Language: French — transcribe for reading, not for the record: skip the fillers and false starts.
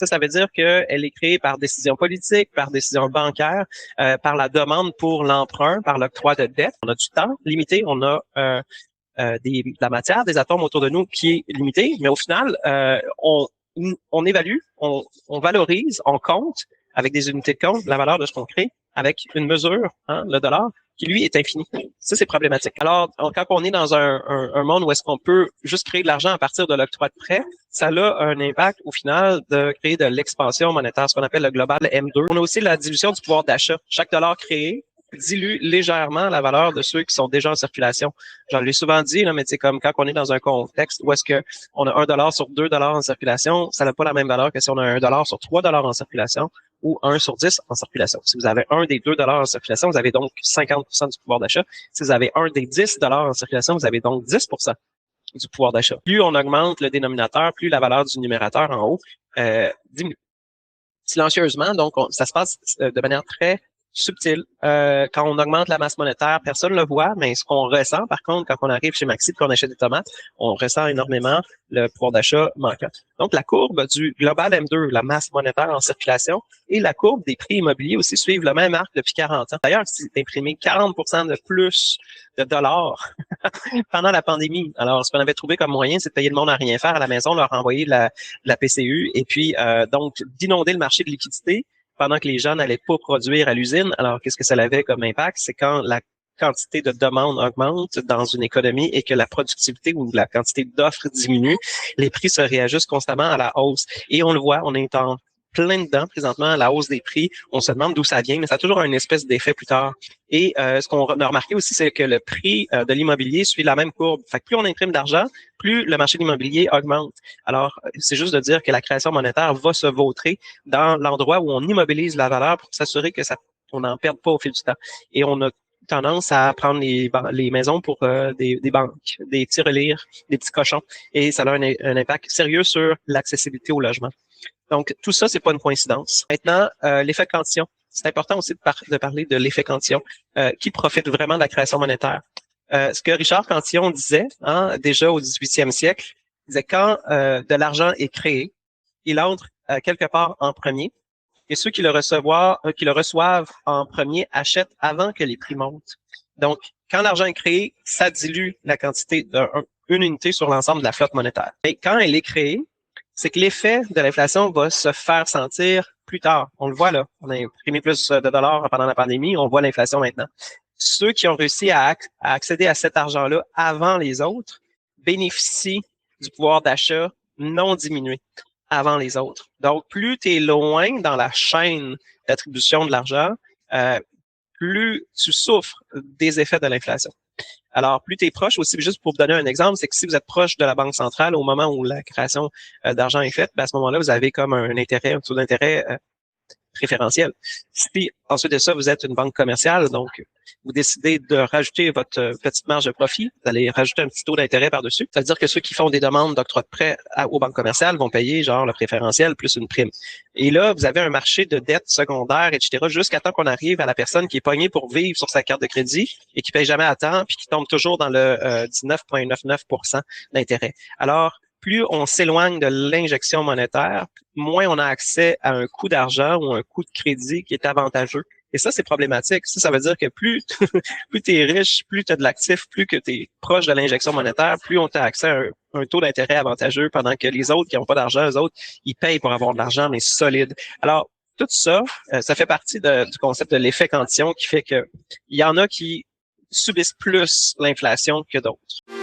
Ça veut dire qu'elle est créée par décision politique, par décision bancaire, par la demande pour l'emprunt, par l'octroi de dette. On a du temps limité, on a de la matière, des atomes autour de nous qui est limitée, mais au final, on évalue, on valorise, on compte avec des unités de compte la valeur de ce qu'on crée avec une mesure, le dollar, qui lui est infini. Ça, c'est problématique. Alors, quand on est dans un monde où est-ce qu'on peut juste créer de l'argent à partir de l'octroi de prêt, ça a un impact au final de créer de l'expansion monétaire, ce qu'on appelle le global M2. On a aussi la dilution du pouvoir d'achat. Chaque dollar créé dilue légèrement la valeur de ceux qui sont déjà en circulation. J'en l'ai souvent dit, là, mais c'est comme quand on est dans un contexte où est-ce que on a $1 sur $2 en circulation, ça n'a pas la même valeur que si on a $1 sur $3 en circulation ou 1 sur 10 en circulation. Si vous avez un des $2 en circulation, vous avez donc 50% du pouvoir d'achat. Si vous avez un des $10 en circulation, vous avez donc 10% du pouvoir d'achat. Plus on augmente le dénominateur, plus la valeur du numérateur en haut diminue. Silencieusement, donc ça se passe de manière très subtil. Quand on augmente la masse monétaire, personne ne le voit, mais ce qu'on ressent, par contre, quand on arrive chez Maxi et qu'on achète des tomates, on ressent énormément le pouvoir d'achat manquant. Donc, la courbe du global M2, la masse monétaire en circulation, et la courbe des prix immobiliers aussi suivent le même arc depuis 40 ans. D'ailleurs, c'est imprimé 40% de plus de dollars pendant la pandémie. Alors, ce qu'on avait trouvé comme moyen, c'est de payer le monde à rien faire à la maison, leur envoyer de la PCU, et puis donc d'inonder le marché de liquidité pendant que les gens n'allaient pas produire à l'usine. Alors, qu'est-ce que ça avait comme impact? C'est quand la quantité de demande augmente dans une économie et que la productivité ou la quantité d'offres diminue, les prix se réajustent constamment à la hausse. Et on le voit, on est en plein dedans présentement, la hausse des prix. On se demande d'où ça vient, mais ça a toujours une espèce d'effet plus tard. Et ce qu'on a remarqué aussi, c'est que le prix de l'immobilier suit la même courbe. Fait que plus on imprime d'argent, plus le marché de l'immobilier augmente. Alors, c'est juste de dire que la création monétaire va se vautrer dans l'endroit où on immobilise la valeur pour s'assurer que on n'en perde pas au fil du temps. Et on a tendance à prendre les maisons pour des banques, des tirelires, des petits cochons. Et ça a un impact sérieux sur l'accessibilité au logement. Donc, tout ça, c'est pas une coïncidence. Maintenant, l'effet cantillon. C'est important aussi de parler de l'effet cantillon qui profite vraiment de la création monétaire. Ce que Richard Cantillon disait déjà au 18e siècle, il disait quand de l'argent est créé, il entre quelque part en premier et ceux qui le reçoivent en premier achètent avant que les prix montent. Donc, quand l'argent est créé, ça dilue la quantité d'une unité sur l'ensemble de la flotte monétaire. Et quand elle est créée, c'est que l'effet de l'inflation va se faire sentir plus tard. On le voit là. On a imprimé plus de dollars pendant la pandémie. On voit l'inflation maintenant. Ceux qui ont réussi à accéder à cet argent-là avant les autres bénéficient du pouvoir d'achat non diminué avant les autres. Donc, plus tu es loin dans la chaîne d'attribution de l'argent, plus tu souffres des effets de l'inflation. Alors, plus tu es proche aussi, juste pour vous donner un exemple, c'est que si vous êtes proche de la Banque centrale au moment où la création d'argent est faite, à ce moment-là, vous avez comme un taux d'intérêt préférentiel. Si ensuite de ça, vous êtes une banque commerciale, donc vous décidez de rajouter votre petite marge de profit, vous allez rajouter un petit taux d'intérêt par-dessus. Ça veut dire que ceux qui font des demandes d'octroi de prêt aux banques commerciales vont payer genre le préférentiel plus une prime. Et là, vous avez un marché de dettes secondaires, etc., jusqu'à temps qu'on arrive à la personne qui est pognée pour vivre sur sa carte de crédit et qui paye jamais à temps, puis qui tombe toujours dans le 19,99% d'intérêt. Alors, plus on s'éloigne de l'injection monétaire, moins on a accès à un coût d'argent ou un coût de crédit qui est avantageux. Et ça, c'est problématique. Ça veut dire que plus tu es riche, plus tu as de l'actif, plus que tu es proche de l'injection monétaire, plus on a accès à un taux d'intérêt avantageux, pendant que les autres qui n'ont pas d'argent, eux autres, ils payent pour avoir de l'argent, mais solide. Alors, tout ça, ça fait partie du concept de l'effet cantillon qui fait que il y en a qui subissent plus l'inflation que d'autres.